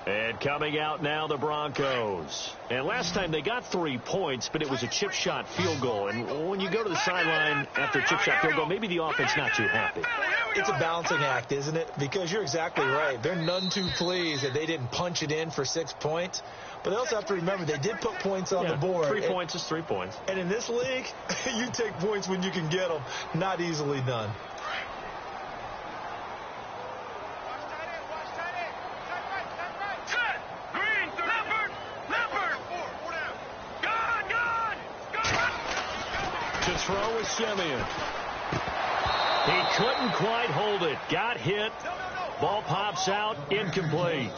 And coming out now, the Broncos. And last time they got 3 points, but it was a chip shot field goal. And when you go to the sideline after a chip shot field goal, maybe the offense not too happy. It's a balancing act, isn't it? Because you're exactly right. They're none too pleased that they didn't punch it in for 6 points. But they also have to remember they did put points on the board. 3 points is 3 points. And in this league, you take points when you can get them. Not easily done. To throw is Simeon. He couldn't quite hold it. Got hit. Ball pops out. Incomplete.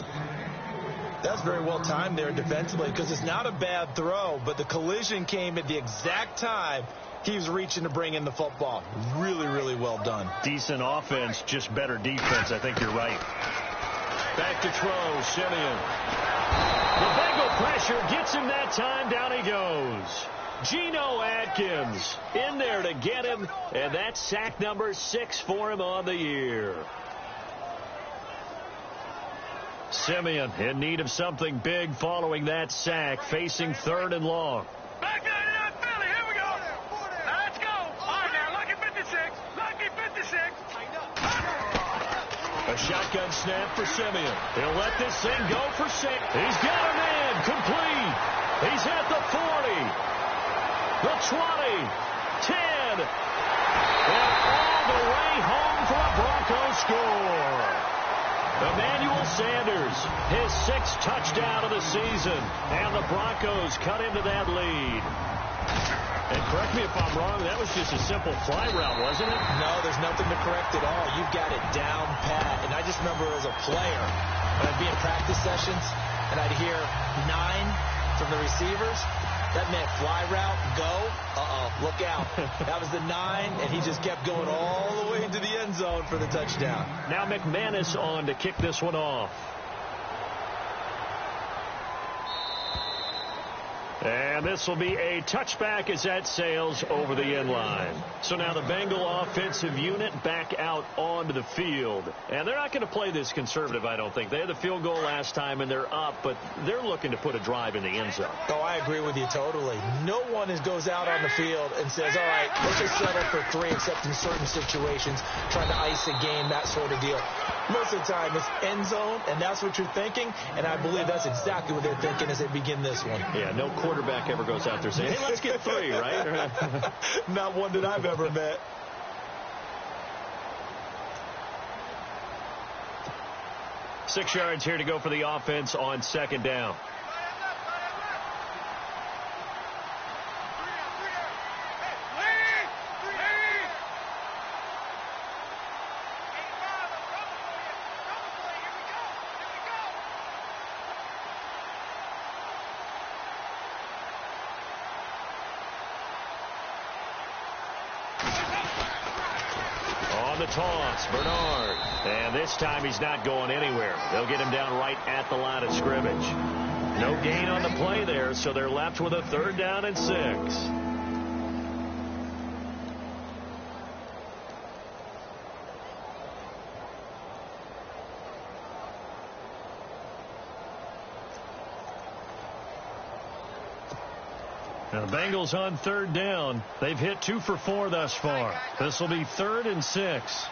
That's very well timed there defensively because it's not a bad throw, but the collision came at the exact time he was reaching to bring in the football. Really, really well done. Decent offense, just better defense. I think you're right. Back to throw, Simeon. The Bengal pressure gets him that time. Down he goes. Geno Atkins in there to get him, and that's sack number 6 for him on the year. Simeon in need of something big following that sack, facing 3rd and long. Back to Philly. Here we go. Let's go. All right, now, lucky 56. Lucky 56. A shotgun snap for Simeon. He'll let this thing go for 6. He's got him in. Complete. He's at the 40. The 20. 10. And all the way home for a Broncos score. Emmanuel Sanders, his 6th touchdown of the season, and the Broncos cut into that lead. And correct me if I'm wrong, that was just a simple fly route, wasn't it? No, there's nothing to correct at all. You've got it down pat. And I just remember as a player, when I'd be in practice sessions, and I'd hear 9 from the receivers, that meant fly route, go, look out. That was the 9, and he just kept going all the way into the end zone for the touchdown. Now McManus on to kick this one off. And this will be a touchback as that sails over the end line. So now the Bengal offensive unit back out onto the field. And they're not going to play this conservative, I don't think. They had the field goal last time, and they're up, but they're looking to put a drive in the end zone. Oh, I agree with you totally. No one goes out on the field and says, all right, let's just settle for 3, except in certain situations, trying to ice a game, that sort of deal. Most of the time, it's end zone, and that's what you're thinking, and I believe that's exactly what they're thinking as they begin this one. Yeah, no quarterback ever goes out there saying, hey, let's get 3, right? Not one that I've ever met. Six yards here to go for the offense on 2nd down. Toss, Bernard. And this time he's not going anywhere. They'll get him down right at the line of scrimmage. No gain on the play there, so they're left with a 3rd down and 6. Now the Bengals on 3rd down. They've hit 2 for 4 thus far. This will be 3rd and 6.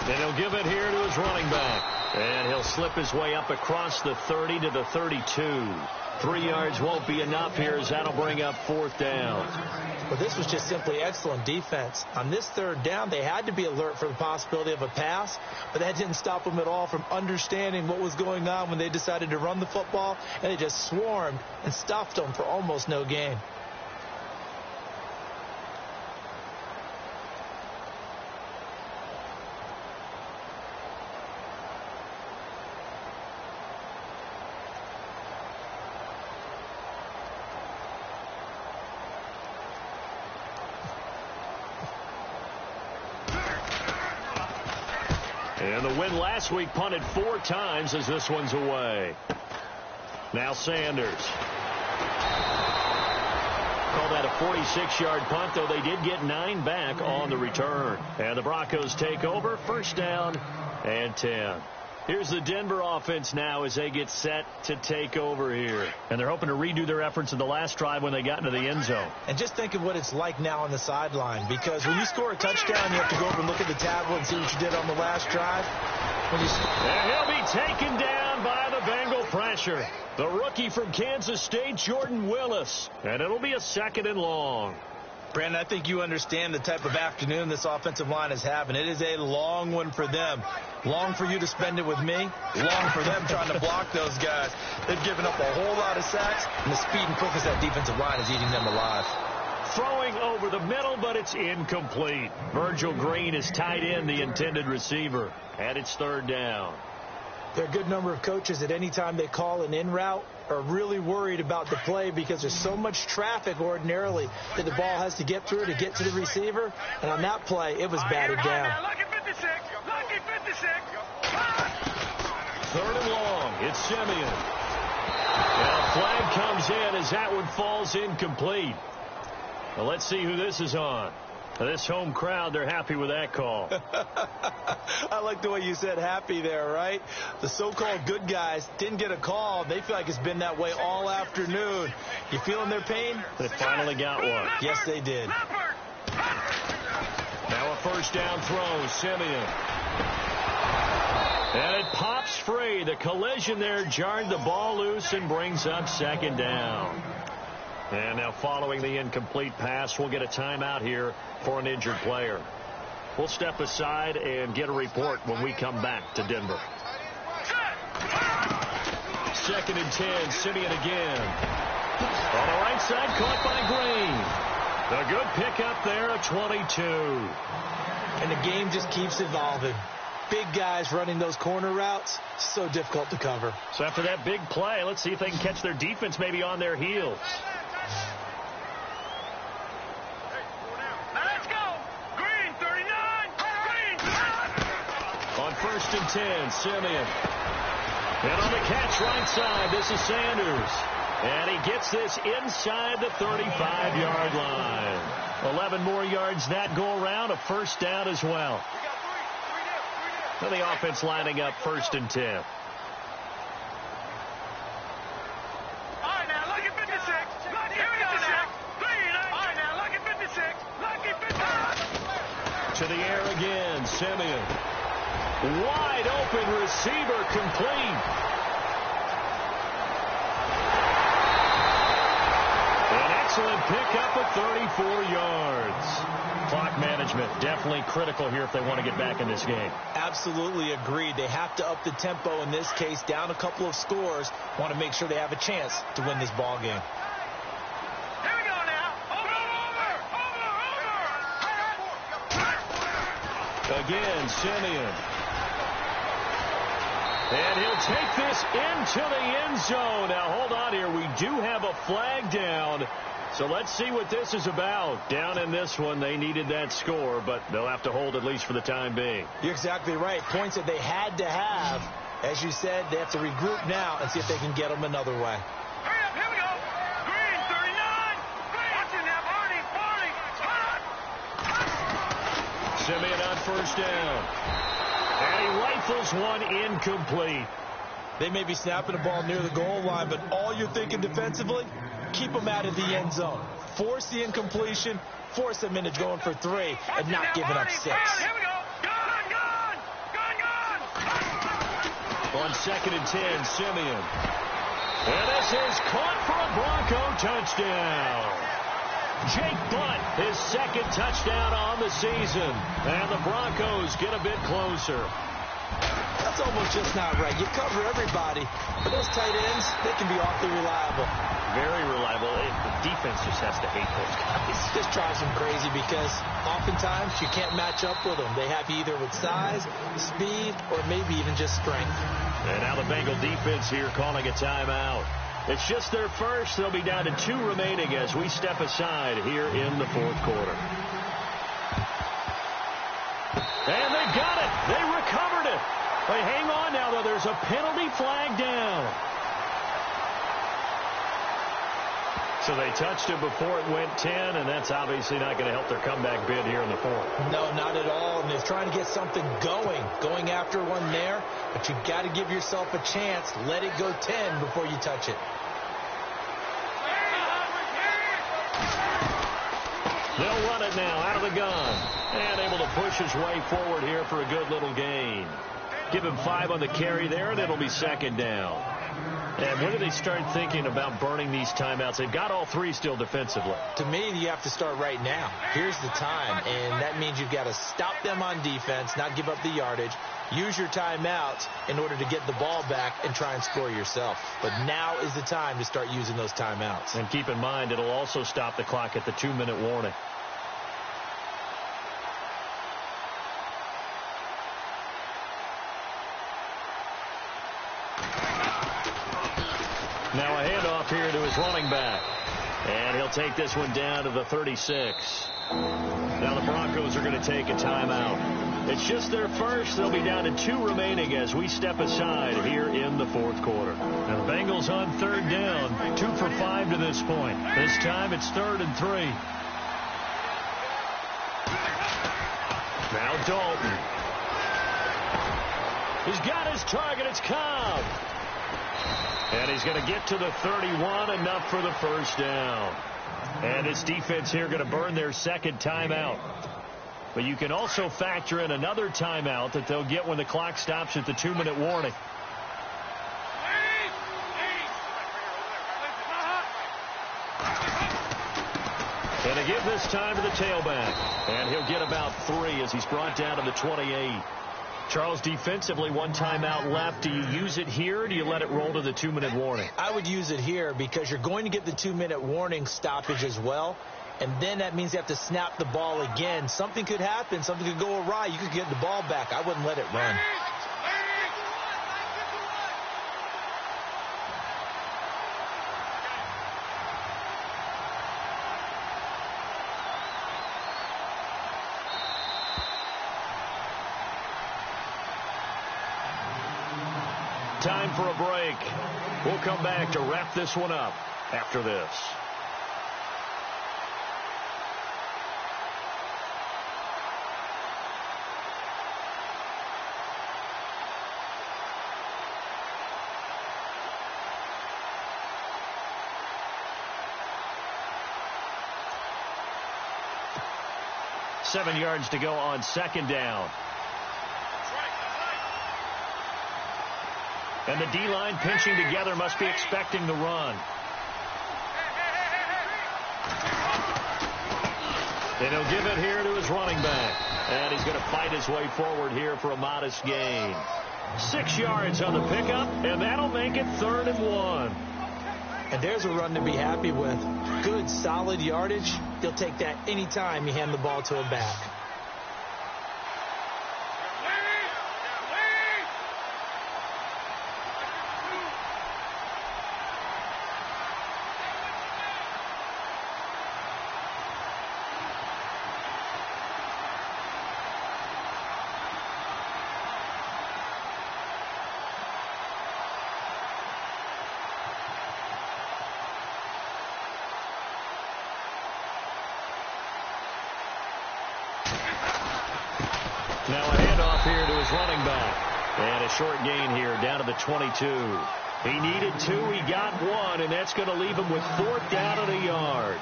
And he'll give it here to his running back. And he'll slip his way up across the 30 to the 32. 3 yards won't be enough here as that'll bring up 4th down. Well, this was just simply excellent defense. On this 3rd down, they had to be alert for the possibility of a pass, but that didn't stop them at all from understanding what was going on when they decided to run the football, and they just swarmed and stuffed them for almost no gain. And the win last week punted 4 times as this one's away. Now Sanders. Call that a 46-yard punt, though they did get 9 back on the return. And the Broncos take over, 1st down and 10. Here's the Denver offense now as they get set to take over here. And they're hoping to redo their efforts in the last drive when they got into the end zone. And just think of what it's like now on the sideline, because when you score a touchdown, you have to go over and look at the tablet and see what you did on the last drive. And he'll be taken down by the Bengal pressure. The rookie from Kansas State, Jordan Willis. And it'll be a 2nd and long. Brandon, I think you understand the type of afternoon this offensive line is having. It is a long one for them. Long for you to spend it with me. Long for them trying to block those guys. They've given up a whole lot of sacks, and the speed and quickness of that defensive line is eating them alive. Throwing over the middle, but it's incomplete. Virgil Green is tied in the intended receiver, and it's 3rd down. There are a good number of coaches at any time they call an in route are really worried about the play because there's so much traffic ordinarily that the ball has to get through to get to the receiver. And on that play, it was batted down. Lucky 56. Lucky 56. 3rd and long. It's Simeon. And a flag comes in as that one falls incomplete. Well, let's see who this is on. This home crowd, they're happy with that call. I like the way you said happy there, right? The so-called good guys didn't get a call. They feel like it's been that way all afternoon. You feeling their pain? They finally got one. Yes, they did. Now a first down throw. Simeon. And it pops free. The collision there jarred the ball loose and brings up second down. And now following the incomplete pass, we'll get a timeout here for an injured player. We'll step aside and get a report when we come back to Denver. 2nd and 10, Simeon again. On the right side, caught by Green. A good pickup there at 22. And the game just keeps evolving. Big guys running those corner routes, so difficult to cover. So after that big play, let's see if they can catch their defense maybe on their heels. Let's go. Green, 39. Green. On 1st and 10, Simeon. And on the catch right side, this is Sanders. And he gets this inside the 35-yard line. 11 more yards that go around, a first down as well. So the offense lining up 1st and 10. All right, now, look at 56. Lucky 56. Green. All right, now, look at 56. Lucky 56. To the air again, Simeon. Wide open receiver, complete. An excellent pickup of 34 yards. Clock management definitely critical here if they want to get back in this game. Absolutely agreed. They have to up the tempo in this case, down a couple of scores. Want to make sure they have a chance to win this ball game. Here we go now. Over. Again, Simeon. And he'll take this into the end zone. Now, hold on here. We do have a flag down. So let's see what this is about. Down in this one, they needed that score, but they'll have to hold at least for the time being. You're exactly right. Points that they had to have. As you said, they have to regroup now and see if they can get them another way. Hurry up, here we go. Green, 39. Green. Watch it now, Barney. Simeon on 1st down. And he rifles one incomplete. They may be snapping the ball near the goal line, but all you're thinking defensively, keep them out of the end zone. Force the incompletion, force them into going for 3, and not giving up 6. Here we go. Gone. On 2nd and 10, Simeon. And this is caught for a Bronco touchdown. Jake Butt, his 2nd touchdown on the season. And the Broncos get a bit closer. That's almost just not right. You cover everybody, but those tight ends, they can be awfully reliable. Very reliable. The defense just has to hate those guys. This drives them crazy because oftentimes you can't match up with them. They have you either with size, speed, or maybe even just strength. And now the Bengal defense here calling a timeout. It's just their first. They'll be down to 2 remaining as we step aside here in the 4th quarter. And they got it. They recovered it. They hang on now, though. There's a penalty flag down. So they touched it before it went 10, and that's obviously not going to help their comeback bid here in the 4th. No, not at all. And they're trying to get something going after one there. But you've got to give yourself a chance. Let it go 10 before you touch it. They'll run it now out of the gun. And able to push his way forward here for a good little gain. Give him 5 on the carry there, and it'll be 2nd down. And when do they start thinking about burning these timeouts? They've got all 3 still defensively. To me, you have to start right now. Here's the time, and that means you've got to stop them on defense, not give up the yardage, use your timeouts in order to get the ball back and try and score yourself. But now is the time to start using those timeouts. And keep in mind, it'll also stop the clock at the 2-minute warning. Now a handoff here to his running back. And he'll take this one down to the 36. Now the Broncos are going to take a timeout. It's just their first. They'll be down to 2 remaining as we step aside here in the 4th quarter. Now the Bengals on 3rd down. 2 for 5 to this point. This time it's 3rd and 3. Now Dalton. He's got his target. It's Cobb. And he's going to get to the 31, enough for the first down. And his defense here going to burn their 2nd timeout. But you can also factor in another timeout that they'll get when the clock stops at the 2-minute warning. And they give this time to the tailback. And he'll get about 3 as he's brought down to the 28. Charles, defensively, 1 timeout left. Do you use it here, or do you let it roll to the 2-minute warning? I would use it here because you're going to get the 2-minute warning stoppage as well. And then that means you have to snap the ball again. Something could happen. Something could go awry. You could get the ball back. I wouldn't let it run. Time for a break. We'll come back to wrap this one up after this. Seven yards to go on second down. And the D-line pinching together must be expecting the run. And he'll give it here to his running back. And he's going to fight his way forward here for a modest gain. 6 yards on the pickup, and that'll make it 3rd and 1. And there's a run to be happy with. Good, solid yardage. He'll take that anytime you hand the ball to a back. Now a handoff here to his running back. And a short gain here down to the 22. He needed 2. He got 1, and that's going to leave him with 4th down and a yard.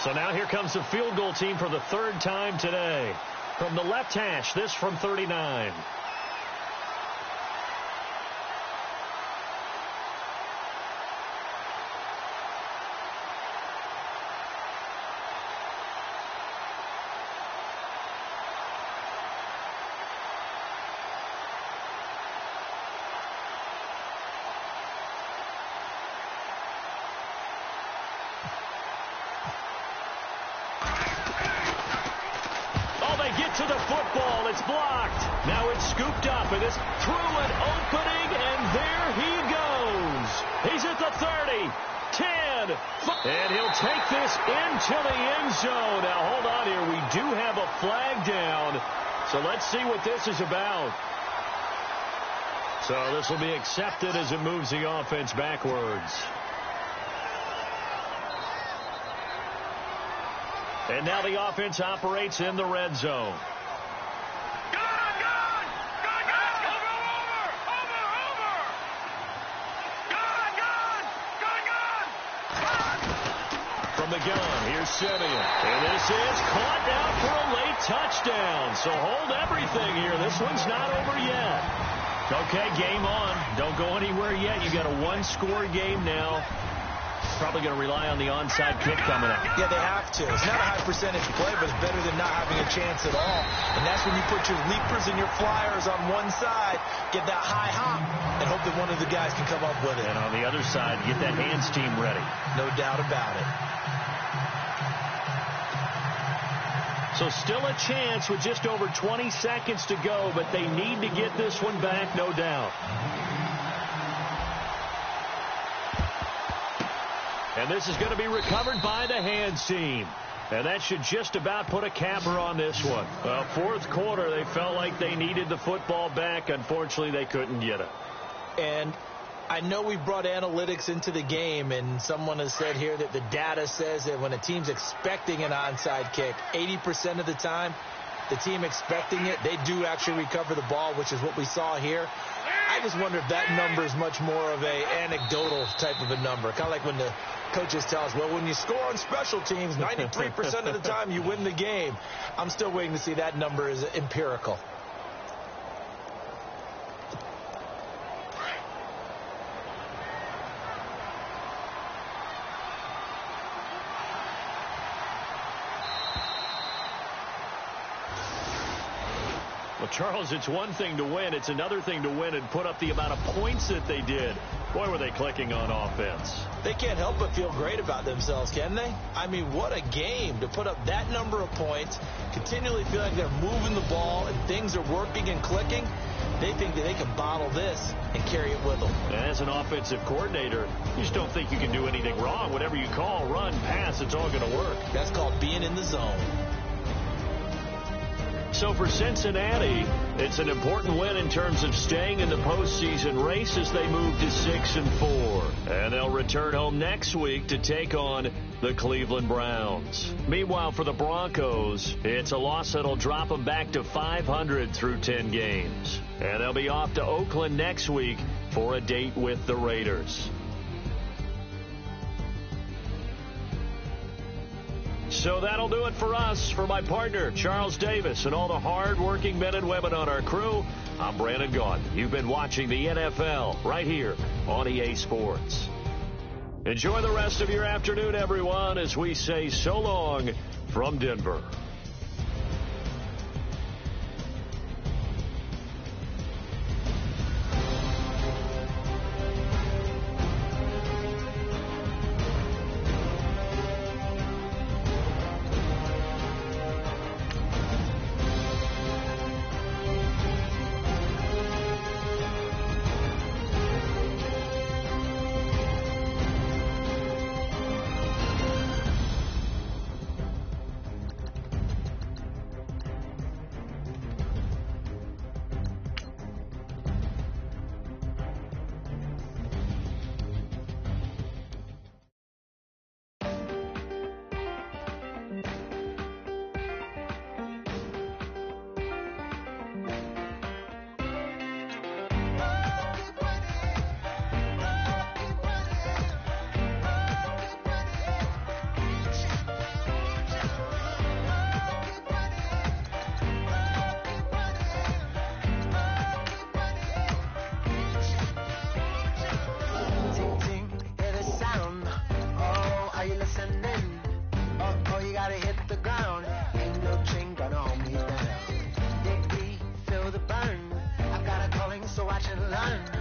So now here comes the field goal team for the 3rd time today. From the left hash, this from 39. To the football, it's blocked. Now it's scooped up, and it's through an opening, and there he goes. He's at the 30, 10, 5, and he'll take this into the end zone. Now hold on here, we do have a flag down, so let's see what this is about. So this will be accepted as it moves the offense backwards. And now the offense operates in the red zone. From the gun, here's Simeon. And this is caught now for a late touchdown. So hold everything here. This one's not over yet. Okay, game on. Don't go anywhere yet. You got a 1-score game now. Probably going to rely on the onside kick coming up. Yeah, they have to. It's not a high percentage play, but it's better than not having a chance at all. And that's when you put your leapers and your flyers on one side, get that high hop, and hope that one of the guys can come up with it. And on the other side, get that hands team ready. No doubt about it. So still a chance with just over 20 seconds to go, but they need to get this one back, no doubt. And this is going to be recovered by the hands team. And that should just about put a capper on this one. Well, 4th quarter, they felt like they needed the football back. Unfortunately, they couldn't get it. And I know we brought analytics into the game, and someone has said here that the data says that when a team's expecting an onside kick, 80% of the time, the team expecting it, they do actually recover the ball, which is what we saw here. I just wonder if that number is much more of a anecdotal type of a number, kind of like when the Coaches tell us, well, when you score on special teams, 93% of the time you win the game. I'm still waiting to see that number is empirical. Well, Charles, it's one thing to win. It's another thing to win and put up the amount of points that they did. Boy, were they clicking on offense. They can't help but feel great about themselves, can they? I mean, what a game to put up that number of points, continually feel like they're moving the ball and things are working and clicking. They think that they can bottle this and carry it with them. As an offensive coordinator, you just don't think you can do anything wrong. Whatever you call, run, pass, it's all going to work. That's called being in the zone. So for Cincinnati, it's an important win in terms of staying in the postseason race as they move to 6-4. And they'll return home next week to take on the Cleveland Browns. Meanwhile, for the Broncos, it's a loss that'll drop them back to 500 through 10 games. And they'll be off to Oakland next week for a date with the Raiders. So that'll do it for us. For my partner, Charles Davis, and all the hard-working men and women on our crew, I'm Brandon Gaudin. You've been watching the NFL right here on EA Sports. Enjoy the rest of your afternoon, everyone, as we say so long from Denver. So watch and learn.